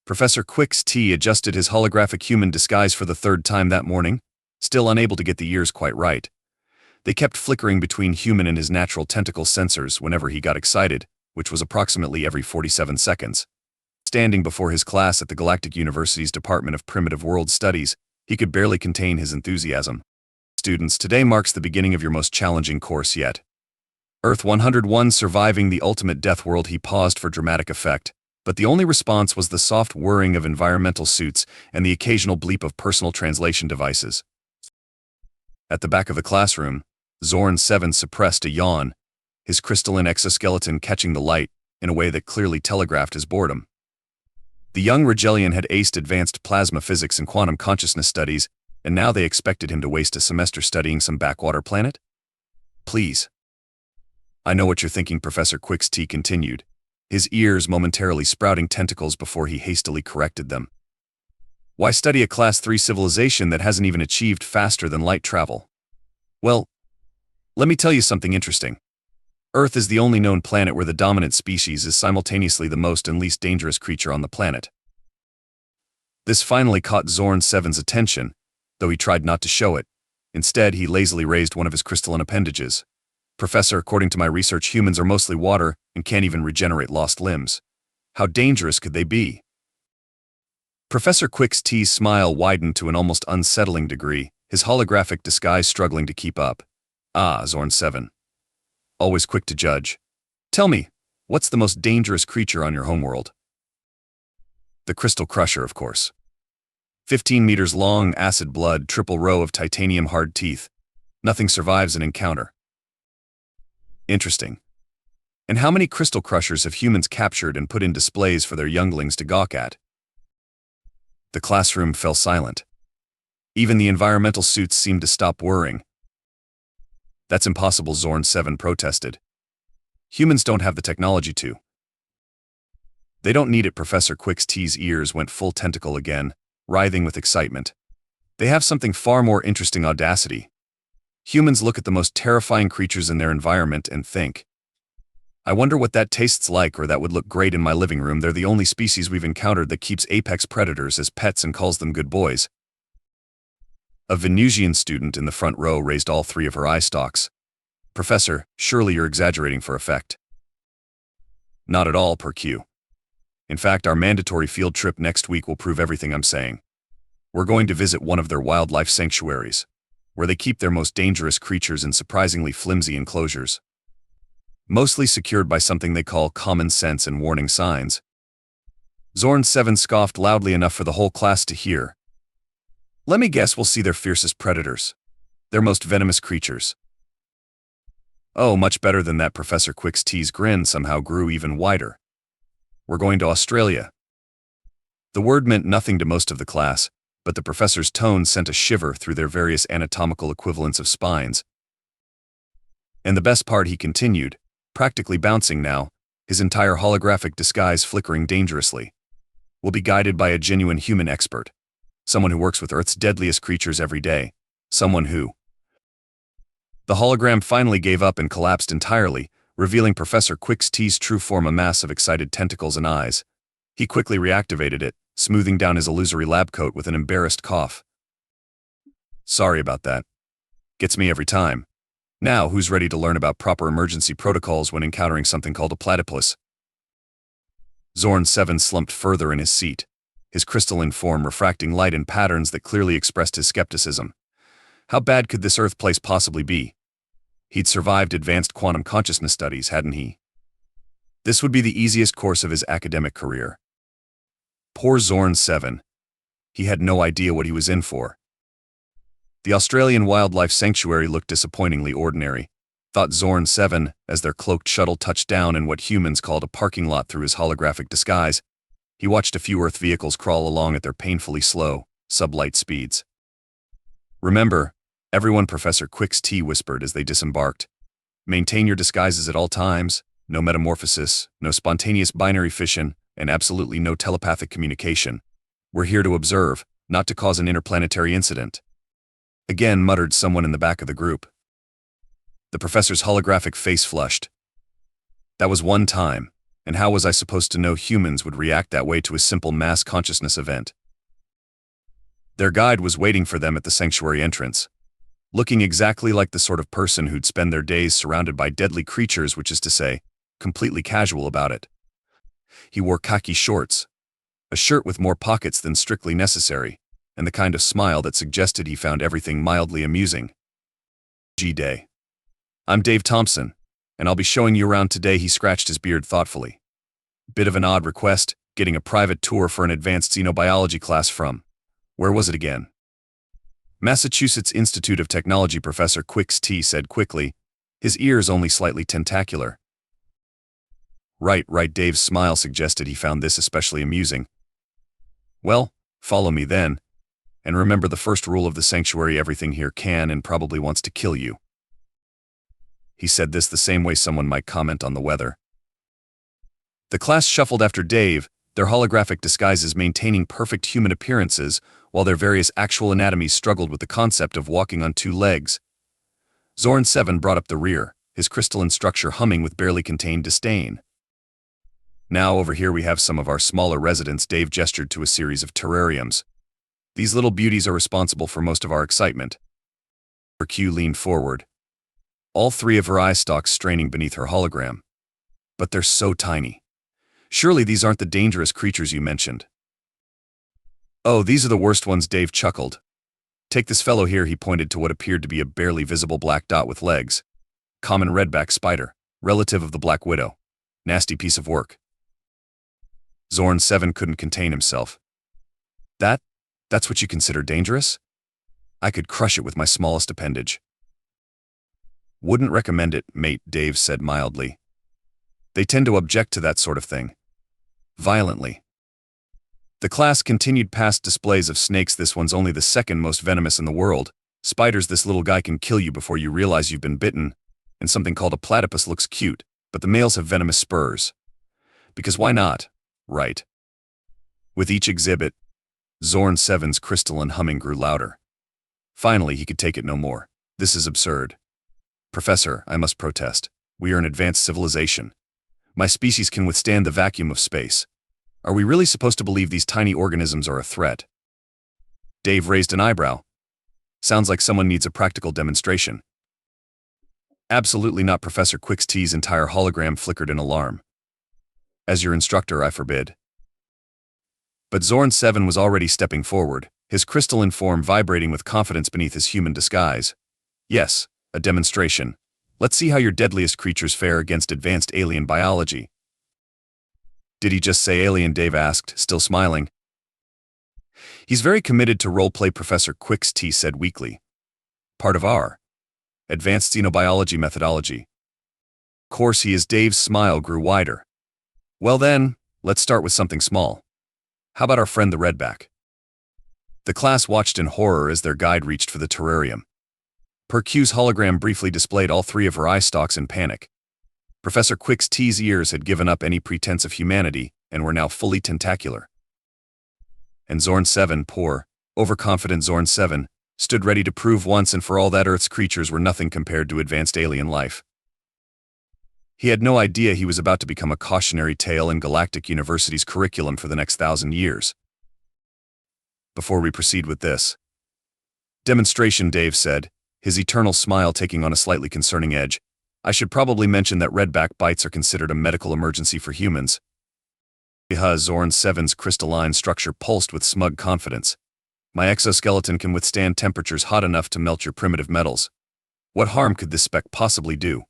Professor Quix-T adjusted his holographic human disguise for the third time that morning, still unable to get the ears quite right. They kept flickering between human and his natural tentacle sensors whenever he got excited, which was approximately every 47 seconds. Standing before his class at the Galactic University's Department of Primitive World Studies, he could barely contain his enthusiasm. Students, today marks the beginning of your most challenging course yet. Earth 101, surviving the ultimate death world. He paused for dramatic effect, but the only response was the soft whirring of environmental suits and the occasional bleep of personal translation devices. At the back of the classroom, Zorn 7 suppressed a yawn, his crystalline exoskeleton catching the light in a way that clearly telegraphed his boredom. The young Rigelian had aced advanced plasma physics and quantum consciousness studies, and now they expected him to waste a semester studying some backwater planet? Please. I know what you're thinking, Professor Quix-T continued, his ears momentarily sprouting tentacles before he hastily corrected them. Why study a Class 3 civilization that hasn't even achieved faster than light travel? Well, let me tell you something interesting. Earth is the only known planet where the dominant species is simultaneously the most and least dangerous creature on the planet. This finally caught Zorn 7's attention, though he tried not to show it. Instead, he lazily raised one of his crystalline appendages. Professor, according to my research, humans are mostly water and can't even regenerate lost limbs. How dangerous could they be? Professor Quix-T's smile widened to an almost unsettling degree, his holographic disguise struggling to keep up. Ah, Zorn 7. Always quick to judge. Tell me, what's the most dangerous creature on your homeworld? The Crystal Crusher, of course. 15 meters long, acid blood, triple row of titanium hard teeth. Nothing survives an encounter. Interesting. And how many crystal crushers have humans captured and put in displays for their younglings to gawk at? The classroom fell silent. Even the environmental suits seemed to stop whirring. That's impossible, Zorn 7 protested. Humans don't have the technology to. They don't need it. Professor Quix-T's ears went full tentacle again, writhing with excitement. They have something far more interesting: audacity. Humans look at the most terrifying creatures in their environment and think, I wonder what that tastes like, or that would look great in my living room. They're the only species we've encountered that keeps apex predators as pets and calls them good boys. A Venusian student in the front row raised all three of her eye stalks. Professor, surely you're exaggerating for effect. Not at all, per Q. In fact, our mandatory field trip next week will prove everything I'm saying. We're going to visit one of their wildlife sanctuaries, where they keep their most dangerous creatures in surprisingly flimsy enclosures, mostly secured by something they call common sense and warning signs. Zorn 7 scoffed loudly enough for the whole class to hear. Let me guess, we'll see their fiercest predators, their most venomous creatures. Oh, much better than that. Professor Quix-T's grin somehow grew even wider. We're going to Australia. The word meant nothing to most of the class, but the professor's tone sent a shiver through their various anatomical equivalents of spines. And the best part, he continued, practically bouncing now, his entire holographic disguise flickering dangerously. We'll be guided by a genuine human expert. Someone who works with Earth's deadliest creatures every day. Someone who... The hologram finally gave up and collapsed entirely, revealing Professor Quix-T's true form, a mass of excited tentacles and eyes. He quickly reactivated it, smoothing down his illusory lab coat with an embarrassed cough. Sorry about that. Gets me every time. Now, who's ready to learn about proper emergency protocols when encountering something called a platypus? Zorn 7 slumped further in his seat, his crystalline form refracting light in patterns that clearly expressed his skepticism. How bad could this Earth place possibly be? He'd survived advanced quantum consciousness studies, hadn't he? This would be the easiest course of his academic career. Poor Zorn 7. He had no idea what he was in for. The Australian Wildlife Sanctuary looked disappointingly ordinary, thought Zorn 7, as their cloaked shuttle touched down in what humans called a parking lot through his holographic disguise. He watched a few Earth vehicles crawl along at their painfully slow, sublight speeds. Remember, everyone, Professor Quix-T whispered as they disembarked. Maintain your disguises at all times, no metamorphosis, no spontaneous binary fission, and absolutely no telepathic communication. We're here to observe, not to cause an interplanetary incident. Again muttered someone in the back of the group. The professor's holographic face flushed. That was one time, And how was I supposed to know humans would react that way to a simple mass consciousness event? Their guide was waiting for them at the sanctuary entrance, looking exactly like the sort of person who'd spend their days surrounded by deadly creatures, which is to say, completely casual about it. He wore khaki shorts, a shirt with more pockets than strictly necessary, and the kind of smile that suggested he found everything mildly amusing. Day. I'm Dave Thompson, and I'll be showing you around today. He scratched his beard thoughtfully. Bit of an odd request, getting a private tour for an advanced xenobiology class from, where was it again? Massachusetts Institute of Technology. Professor Quix-T said quickly, his ears only slightly tentacular. Right, Dave's smile suggested he found this especially amusing. Well, follow me then. And remember the first rule of the sanctuary: everything here can and probably wants to kill you. He said this the same way someone might comment on the weather. The class shuffled after Dave, their holographic disguises maintaining perfect human appearances, while their various actual anatomies struggled with the concept of walking on two legs. Zorn 7 brought up the rear, his crystalline structure humming with barely contained disdain. Now over here we have some of our smaller residents. Dave gestured to a series of terrariums. These little beauties are responsible for most of our excitement. Q leaned forward, all three of her eye stalks straining beneath her hologram. But they're so tiny. Surely these aren't the dangerous creatures you mentioned. Oh, these are the worst ones, Dave chuckled. Take this fellow here. He pointed to what appeared to be a barely visible black dot with legs. Common redback spider, relative of the Black Widow. Nasty piece of work. Zorn 7 couldn't contain himself. That's what you consider dangerous? I could crush it with my smallest appendage. Wouldn't recommend it, mate, Dave said mildly. They tend to object to that sort of thing. Violently. The class continued past displays of snakes. This one's only the second most venomous in the world. Spiders, this little guy can kill you before you realize you've been bitten. And something called a platypus looks cute, but the males have venomous spurs. Because why not, right? With each exhibit, Zorn 7's crystalline humming grew louder. Finally, he could take it no more. This is absurd. Professor, I must protest. We are an advanced civilization. My species can withstand the vacuum of space. Are we really supposed to believe these tiny organisms are a threat? Dave raised an eyebrow. Sounds like someone needs a practical demonstration. Absolutely not. Professor Quix-T's entire hologram flickered in alarm. As your instructor, I forbid. But Zorn 7 was already stepping forward, his crystalline form vibrating with confidence beneath his human disguise. Yes, a demonstration. Let's see how your deadliest creatures fare against advanced alien biology. Did he just say alien? Dave asked, still smiling. He's very committed to roleplay, Professor Quix-T said weakly. Part of our advanced xenobiology methodology. Of course he is. Dave's smile grew wider. Well then, let's start with something small. How about our friend the Redback? The class watched in horror as their guide reached for the terrarium. Per Q's hologram briefly displayed all three of her eye stalks in panic. Professor Quix-T's ears had given up any pretense of humanity and were now fully tentacular. And Zorn 7, poor, overconfident Zorn 7, stood ready to prove once and for all that Earth's creatures were nothing compared to advanced alien life. He had no idea he was about to become a cautionary tale in Galactic University's curriculum for the next 1,000 years. Before we proceed with this demonstration, Dave said, his eternal smile taking on a slightly concerning edge, I should probably mention that redback bites are considered a medical emergency for humans. Zorn 7's crystalline structure pulsed with smug confidence. My exoskeleton can withstand temperatures hot enough to melt your primitive metals. What harm could this speck possibly do?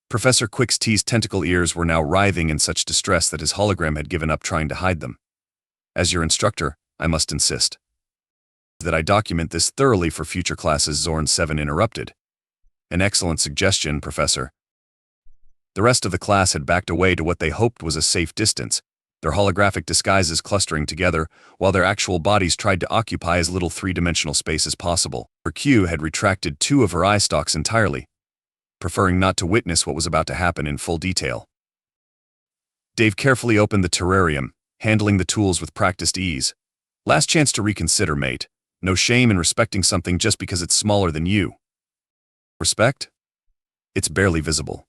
Professor Quix-T's tentacle ears were now writhing in such distress that his hologram had given up trying to hide them. As your instructor, I must insist that I document this thoroughly for future classes. Zorn 7 interrupted. An excellent suggestion, Professor. The rest of the class had backed away to what they hoped was a safe distance, their holographic disguises clustering together, while their actual bodies tried to occupy as little three-dimensional space as possible. Her Q had retracted 2 of her eye stalks entirely, preferring not to witness what was about to happen in full detail. Dave carefully opened the terrarium, handling the tools with practiced ease. Last chance to reconsider, mate. No shame in respecting something just because it's smaller than you. Respect? It's barely visible.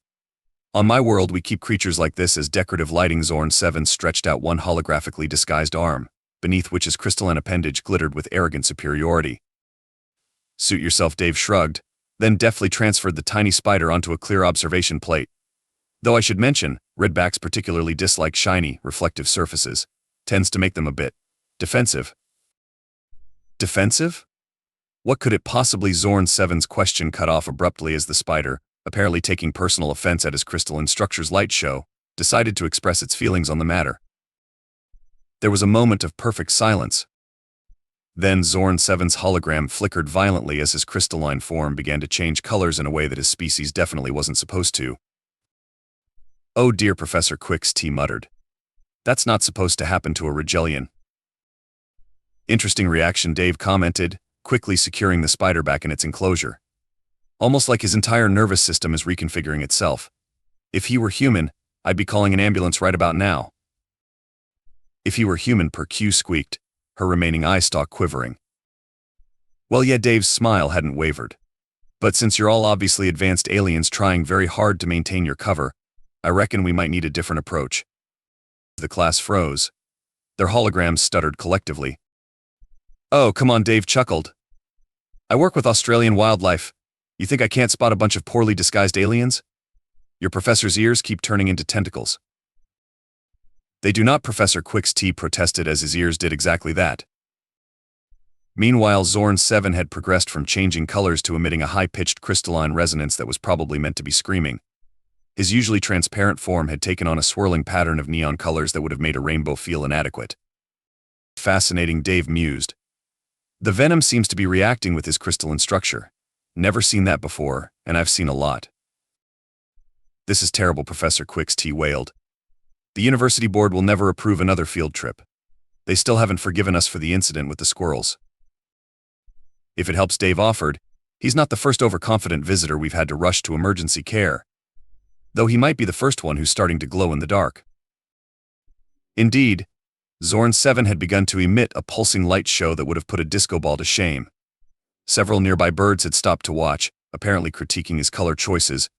On my world, we keep creatures like this as decorative lighting. Zorn 7 stretched out one holographically disguised arm, beneath which his crystalline appendage glittered with arrogant superiority. Suit yourself, Dave shrugged, then deftly transferred the tiny spider onto a clear observation plate. Though I should mention, Redbacks particularly dislike shiny, reflective surfaces. Tends to make them a bit defensive. Defensive? What could it possibly? Zorn 7's question cut off abruptly as the spider, apparently taking personal offense at his crystalline structure's light show, decided to express its feelings on the matter. There was a moment of perfect silence. Then Zorn 7's hologram flickered violently as his crystalline form began to change colors in a way that his species definitely wasn't supposed to. "Oh dear," Professor Quix-T muttered. "That's not supposed to happen to a Regellian." "Interesting reaction," Dave commented, quickly securing the spider back in its enclosure. "Almost like his entire nervous system is reconfiguring itself. If he were human, I'd be calling an ambulance right about now." "If he were human," Quix squeaked, her remaining eye stalk quivering. "Well, yeah," Dave's smile hadn't wavered. "But since you're all obviously advanced aliens trying very hard to maintain your cover, I reckon we might need a different approach." The class froze. Their holograms stuttered collectively. "Oh, come on," Dave chuckled. "I work with Australian wildlife. You think I can't spot a bunch of poorly disguised aliens? Your professor's ears keep turning into tentacles." "They do not," Professor Quix-T protested as his ears did exactly that. Meanwhile, Zorn 7 had progressed from changing colors to emitting a high-pitched crystalline resonance that was probably meant to be screaming. His usually transparent form had taken on a swirling pattern of neon colors that would have made a rainbow feel inadequate. "Fascinating," Dave mused. "The venom seems to be reacting with his crystalline structure. Never seen that before, and I've seen a lot." "This is terrible," Professor Quix-T wailed. "The university board will never approve another field trip. They still haven't forgiven us for the incident with the squirrels." "If it helps," Dave offered, "he's not the first overconfident visitor we've had to rush to emergency care. Though he might be the first one who's starting to glow in the dark." Indeed, Zorn 7 had begun to emit a pulsing light show that would have put a disco ball to shame. Several nearby birds had stopped to watch, apparently critiquing his color choices.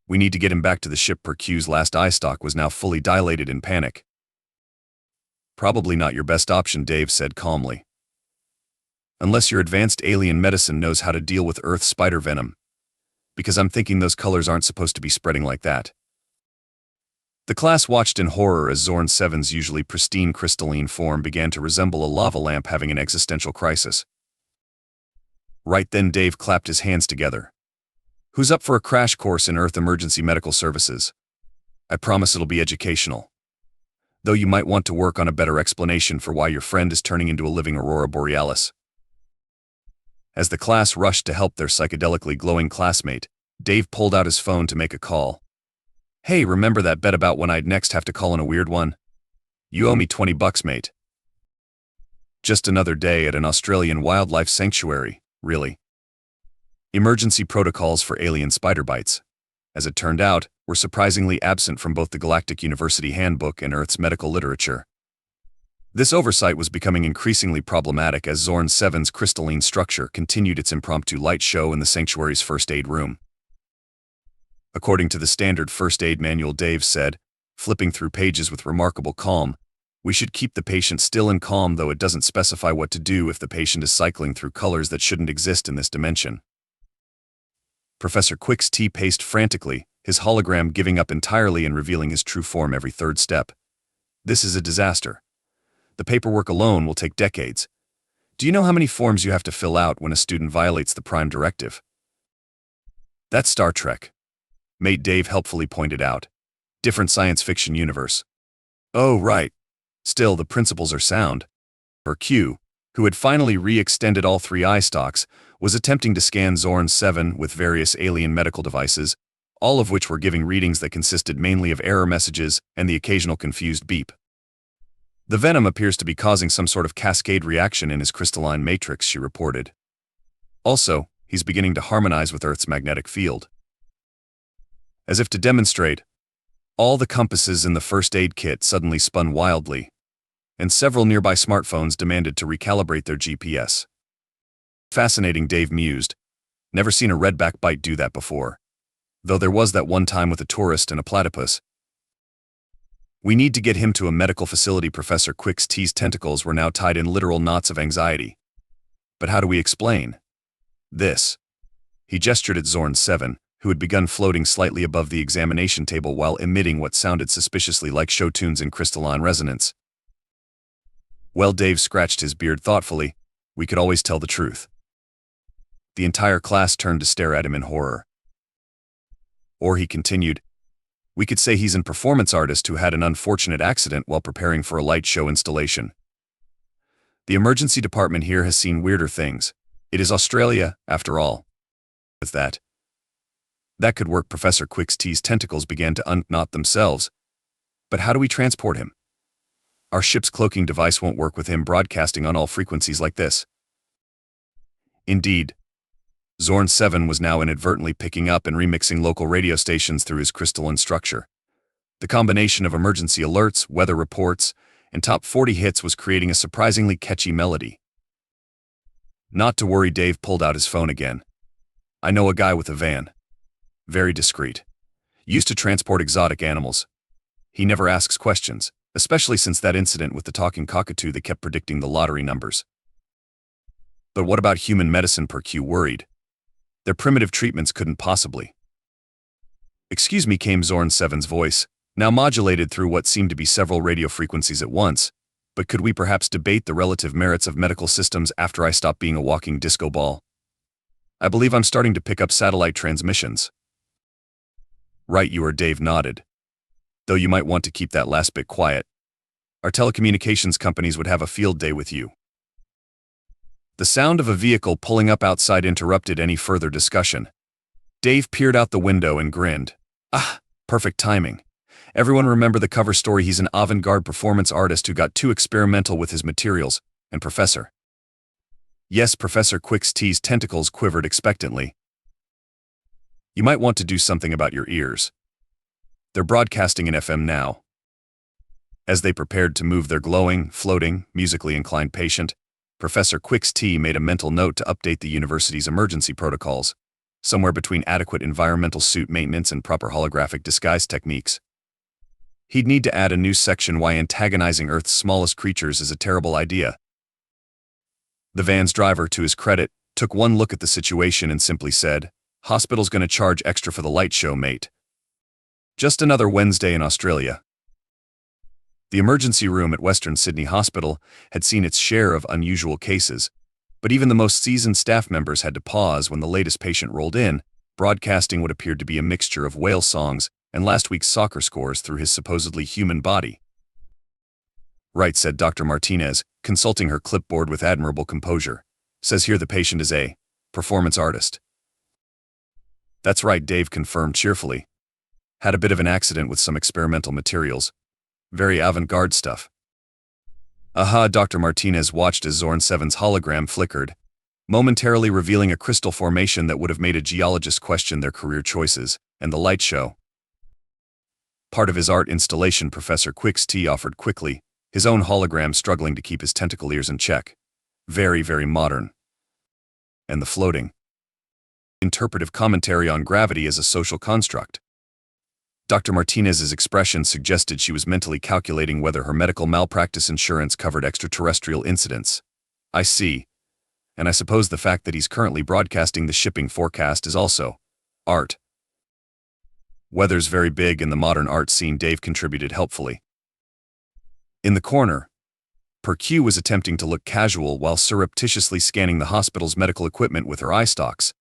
"We need to get him back to the ship." Qu's last eye stalk was now fully dilated in panic. "Probably not your best option," Dave said calmly. "Unless your advanced alien medicine knows how to deal with Earth spider venom. Because I'm thinking those colors aren't supposed to be spreading like that." The class watched in horror as Zorn 7's usually pristine crystalline form began to resemble a lava lamp having an existential crisis. Right then, Dave clapped his hands together. "Who's up for a crash course in Earth emergency medical services? I promise it'll be educational. Though you might want to work on a better explanation for why your friend is turning into a living aurora borealis." As the class rushed to help their psychedelically glowing classmate, Dave pulled out his phone to make a call. "Hey, remember that bet about when I'd next have to call in a weird one? You owe me $20, mate." Just another day at an Australian wildlife sanctuary, really. Emergency protocols for alien spider bites, as it turned out, were surprisingly absent from both the Galactic University Handbook and Earth's medical literature. This oversight was becoming increasingly problematic as Zorn 7's crystalline structure continued its impromptu light show in the sanctuary's first aid room. According to the standard first aid manual, Dave said, flipping through pages with remarkable calm, "We should keep the patient still and calm, though it doesn't specify what to do if the patient is cycling through colors that shouldn't exist in this dimension." Professor Quix-T paced frantically, his hologram giving up entirely and revealing his true form every third step. "This is a disaster. The paperwork alone will take decades. Do you know how many forms you have to fill out when a student violates the Prime Directive?" "That's Star Trek," Mate Dave helpfully pointed out. "Different science fiction universe." "Oh, right. Still, the principles are sound." Q, who had finally re-extended all three eye stalks, was attempting to scan Zorn 7 with various alien medical devices, all of which were giving readings that consisted mainly of error messages and the occasional confused beep. "The venom appears to be causing some sort of cascade reaction in his crystalline matrix," she reported. "Also, he's beginning to harmonize with Earth's magnetic field." As if to demonstrate, all the compasses in the first aid kit suddenly spun wildly, and several nearby smartphones demanded to recalibrate their GPS. "Fascinating," Dave mused. "Never seen a redback bite do that before. Though there was that one time with a tourist and a platypus. We need to get him to a medical facility. Professor Quix-T's tentacles were now tied in literal knots of anxiety. But how do we explain this? He gestured at Zorn 7, who had begun floating slightly above the examination table while emitting what sounded suspiciously like show tunes in crystalline resonance. Well, Dave scratched his beard thoughtfully. We could always tell the truth. The entire class turned to stare at him in horror. Or, he continued, we could say he's a performance artist who had an unfortunate accident while preparing for a light show installation. The emergency department here has seen weirder things. It is Australia, after all. With that could work. Professor Quix-T's tentacles began to unknot themselves. But how do we transport him? Our ship's cloaking device won't work with him broadcasting on all frequencies like this. Indeed. Zorn 7 was now inadvertently picking up and remixing local radio stations through his crystalline structure. The combination of emergency alerts, weather reports, and top 40 hits was creating a surprisingly catchy melody. Not to worry, Dave pulled out his phone again. I know a guy with a van. Very discreet. Used to transport exotic animals. He never asks questions, especially since that incident with the talking cockatoo that kept predicting the lottery numbers. But what about human medicine? Q worried. Their primitive treatments couldn't possibly. Excuse me, came Zorn 7's voice, now modulated through what seemed to be several radio frequencies at once, but could we perhaps debate the relative merits of medical systems after I stop being a walking disco ball? I believe I'm starting to pick up satellite transmissions. Right, you are. Dave nodded. Though you might want to keep that last bit quiet. Our telecommunications companies would have a field day with you. The sound of a vehicle pulling up outside interrupted any further discussion. Dave peered out the window and grinned. Ah, perfect timing. Everyone remember the cover story? He's an avant-garde performance artist who got too experimental with his materials, and Professor. Yes, Professor Quix-T's tentacles quivered expectantly. You might want to do something about your ears. They're broadcasting in FM now. As they prepared to move their glowing, floating, musically inclined patient, Professor Quix-T made a mental note to update the university's emergency protocols, somewhere between adequate environmental suit maintenance and proper holographic disguise techniques. He'd need to add a new section why antagonizing Earth's smallest creatures is a terrible idea. The van's driver, to his credit, took one look at the situation and simply said, "Hospital's gonna charge extra for the light show, mate. Just another Wednesday in Australia." The emergency room at Western Sydney Hospital had seen its share of unusual cases, but even the most seasoned staff members had to pause when the latest patient rolled in, broadcasting what appeared to be a mixture of whale songs and last week's soccer scores through his supposedly human body. Right, said Dr. Martinez, consulting her clipboard with admirable composure. Says here the patient is a performance artist. That's right, Dave confirmed cheerfully. Had a bit of an accident with some experimental materials. Very avant-garde stuff. Aha, Dr. Martinez watched as Zorn 7's hologram flickered, momentarily revealing a crystal formation that would have made a geologist question their career choices, and the light show. Part of his art installation, Professor Quix-T offered quickly, his own hologram struggling to keep his tentacle ears in check. Very, very modern. And the floating. Interpretive commentary on gravity as a social construct. Dr. Martinez's expression suggested she was mentally calculating whether her medical malpractice insurance covered extraterrestrial incidents. I see. And I suppose the fact that he's currently broadcasting the shipping forecast is also art. Weather's very big in the modern art scene, Dave contributed helpfully. In the corner, Q was attempting to look casual while surreptitiously scanning the hospital's medical equipment with her eye stalks,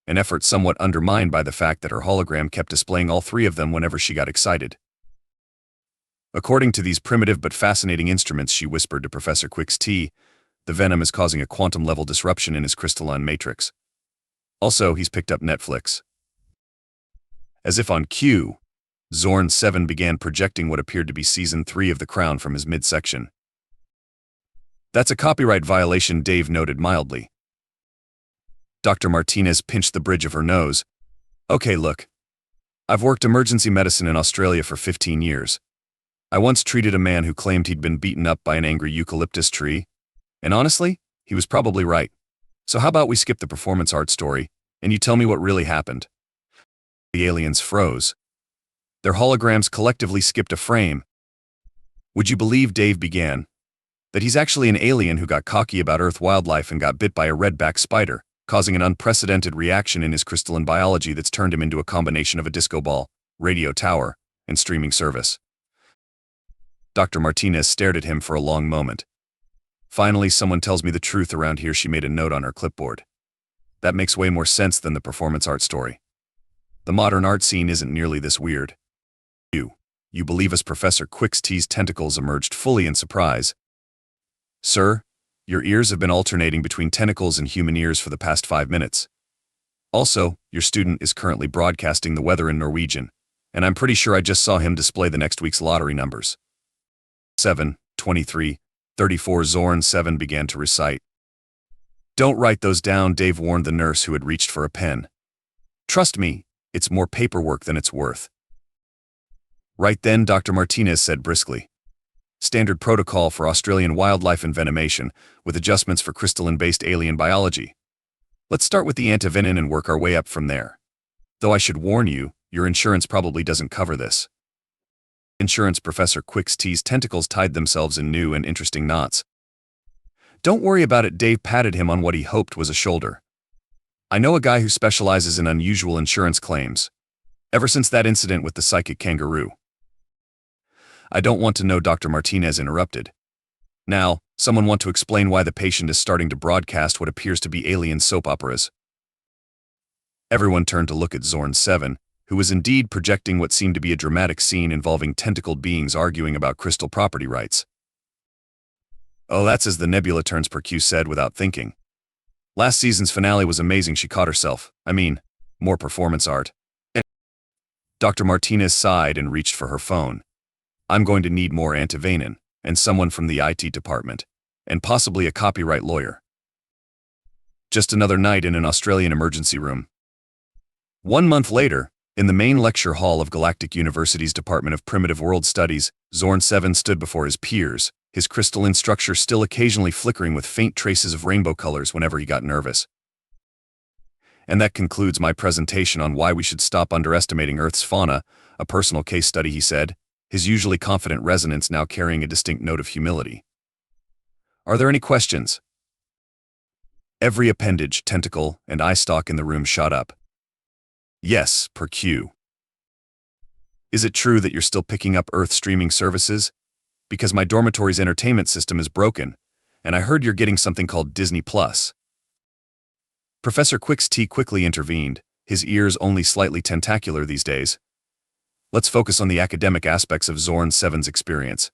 an effort somewhat undermined by the fact that her hologram kept displaying all three of them whenever she got excited. According to these primitive but fascinating instruments, she whispered to Professor Quix-T, the venom is causing a quantum-level disruption in his crystalline matrix. Also, he's picked up Netflix. As if on cue, Zorn 7 began projecting what appeared to be Season 3 of The Crown from his midsection. That's a copyright violation, Dave noted mildly. Dr. Martinez pinched the bridge of her nose. Okay, look. I've worked emergency medicine in Australia for 15 years. I once treated a man who claimed he'd been beaten up by an angry eucalyptus tree. And honestly, he was probably right. So how about we skip the performance art story, and you tell me what really happened? The aliens froze. Their holograms collectively skipped a frame. "Would you believe," Dave began, "that he's actually an alien who got cocky about Earth wildlife and got bit by a redback spider, causing an unprecedented reaction in his crystalline biology that's turned him into a combination of a disco ball, radio tower, and streaming service?" Dr. Martinez stared at him for a long moment. "Finally, someone tells me the truth around here," she made a note on her clipboard. "That makes way more sense than the performance art story. The modern art scene isn't nearly this weird." You believe us?" Professor Quix-T's tentacles emerged fully in surprise. "Sir, your ears have been alternating between tentacles and human ears for the past 5 minutes. Also, your student is currently broadcasting the weather in Norwegian, and I'm pretty sure I just saw him display the next week's lottery numbers." 7, 23, 34. Zorn 7 began to recite. "Don't write those down," Dave warned the nurse who had reached for a pen. "Trust me, it's more paperwork than it's worth." "Right then," Dr. Martinez said briskly. "Standard protocol for Australian wildlife envenomation, with adjustments for crystalline-based alien biology. Let's start with the antivenin and work our way up from there. Though I should warn you, your insurance probably doesn't cover this." Insurance? Professor Quix-T's tentacles tied themselves in new and interesting knots. "Don't worry about it," Dave patted him on what he hoped was a shoulder. "I know a guy who specializes in unusual insurance claims. Ever since that incident with the psychic kangaroo." "I don't want to know," Dr. Martinez interrupted. "Now, someone want to explain why the patient is starting to broadcast what appears to be alien soap operas?" Everyone turned to look at Zorn 7, who was indeed projecting what seemed to be a dramatic scene involving tentacled beings arguing about crystal property rights. "Oh, that's as the nebula turns," Q said without thinking. "Last season's finale was amazing," she caught herself. More performance art." Dr. Martinez sighed and reached for her phone. "I'm going to need more antivenin, and someone from the IT department, and possibly a copyright lawyer." Just another night in an Australian emergency room. 1 month later, in the main lecture hall of Galactic University's Department of Primitive World Studies, Zorn 7 stood before his peers, his crystalline structure still occasionally flickering with faint traces of rainbow colors whenever he got nervous. "And that concludes my presentation on why we should stop underestimating Earth's fauna, a personal case study," he said, his usually confident resonance now carrying a distinct note of humility. "Are there any questions?" Every appendage, tentacle, and eye stalk in the room shot up. "Yes, per Q. Is it true that you're still picking up Earth streaming services? Because my dormitory's entertainment system is broken, and I heard you're getting something called Disney Plus." Professor Quix-T quickly intervened, his ears only slightly tentacular these days. "Let's focus on the academic aspects of Zorn 7's experience.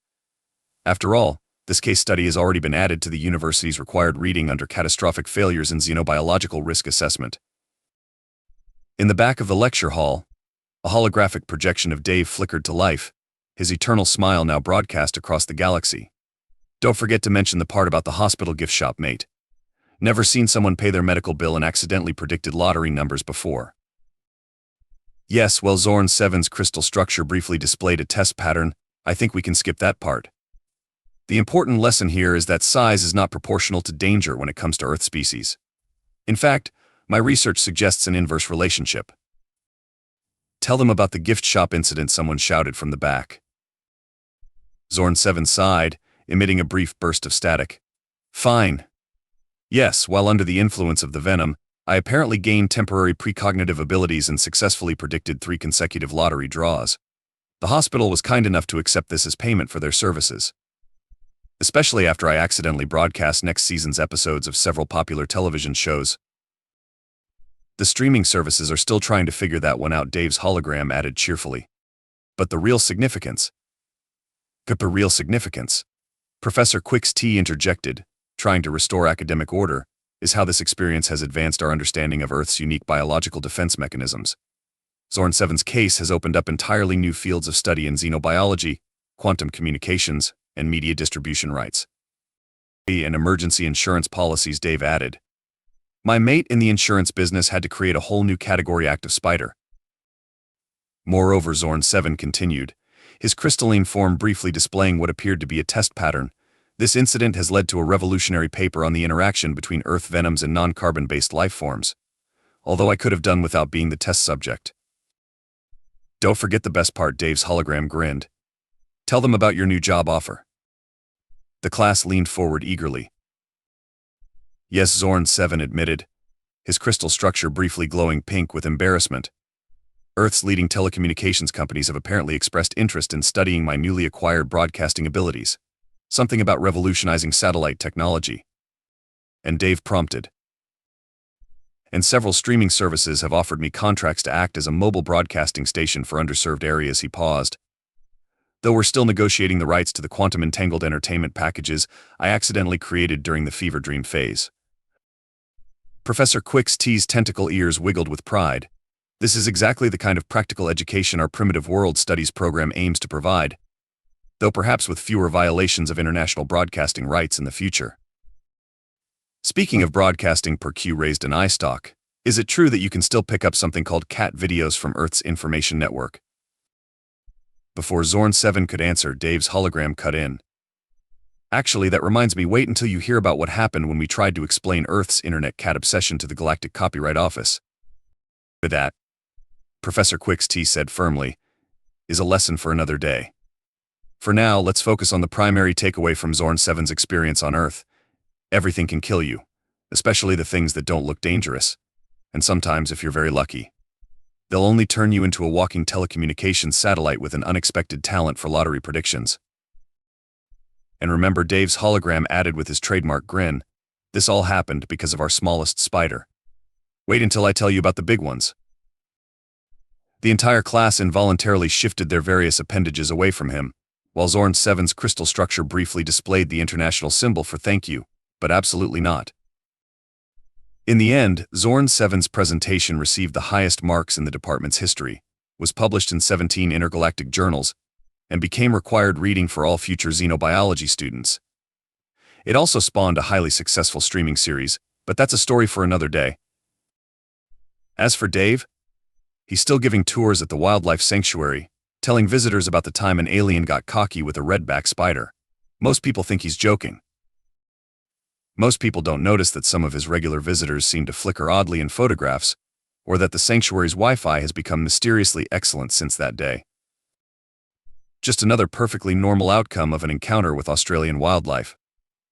After all, this case study has already been added to the university's required reading under catastrophic failures in xenobiological risk assessment." In the back of the lecture hall, a holographic projection of Dave flickered to life, his eternal smile now broadcast across the galaxy. "Don't forget to mention the part about the hospital gift shop, mate. Never seen someone pay their medical bill and accidentally predicted lottery numbers before." "Yes, well, Zorn 7's crystal structure briefly displayed a test pattern. I think we can skip that part. The important lesson here is that size is not proportional to danger when it comes to Earth species. In fact, my research suggests an inverse relationship." "Tell them about the gift shop incident," someone shouted from the back. Zorn 7 sighed, emitting a brief burst of static. "Fine. Yes, while under the influence of the venom, I apparently gained temporary precognitive abilities and successfully predicted 3 consecutive lottery draws. The hospital was kind enough to accept this as payment for their services. Especially after I accidentally broadcast next season's episodes of several popular television shows. The streaming services are still trying to figure that one out," Dave's hologram added cheerfully. "But the real significance," Professor Quix-T interjected, trying to restore academic order, "is how this experience has advanced our understanding of Earth's unique biological defense mechanisms. Zorn 7's case has opened up entirely new fields of study in xenobiology, quantum communications, and media distribution rights. And emergency insurance policies," Dave added. "My mate in the insurance business had to create a whole new category active spider." Moreover, Zorn 7 continued, his crystalline form briefly displaying what appeared to be a test pattern, "This incident has led to a revolutionary paper on the interaction between Earth venoms and non-carbon-based life forms. Although I could have done without being the test subject." Don't forget the best part, Dave's hologram grinned. Tell them about your new job offer. The class leaned forward eagerly. Yes, Zorn 7 admitted, his crystal structure briefly glowing pink with embarrassment. Earth's leading telecommunications companies have apparently expressed interest in studying my newly acquired broadcasting abilities. Something about revolutionizing satellite technology. And Dave prompted. And several streaming services have offered me contracts to act as a mobile broadcasting station for underserved areas. He paused. Though we're still negotiating the rights to the quantum entangled entertainment packages I accidentally created during the fever dream phase. Professor Quix-T's tentacle ears wiggled with pride. This is exactly the kind of practical education our primitive world studies program aims to provide, though perhaps with fewer violations of international broadcasting rights in the future. Speaking of broadcasting, per Q raised an eye stalk. Is it true that you can still pick up something called cat videos from Earth's information network? Before Zorn 7 could answer, Dave's hologram cut in. Actually, that reminds me, wait until you hear about what happened when we tried to explain Earth's internet cat obsession to the Galactic Copyright Office. But that, Professor Quix-T said firmly, is a lesson for another day. For now, let's focus on the primary takeaway from Zorn 7's experience on Earth. Everything can kill you, especially the things that don't look dangerous. And sometimes, if you're very lucky, they'll only turn you into a walking telecommunications satellite with an unexpected talent for lottery predictions. And remember, Dave's hologram added with his trademark grin, this all happened because of our smallest spider. Wait until I tell you about the big ones. The entire class involuntarily shifted their various appendages away from him, while Zorn 7's crystal structure briefly displayed the international symbol for thank you, but absolutely not. In the end, Zorn 7's presentation received the highest marks in the department's history, was published in 17 intergalactic journals, and became required reading for all future xenobiology students. It also spawned a highly successful streaming series, but that's a story for another day. As for Dave, he's still giving tours at the wildlife sanctuary, telling visitors about the time an alien got cocky with a redback spider. Most people think he's joking. Most people don't notice that some of his regular visitors seem to flicker oddly in photographs, or that the sanctuary's Wi-Fi has become mysteriously excellent since that day. Just another perfectly normal outcome of an encounter with Australian wildlife.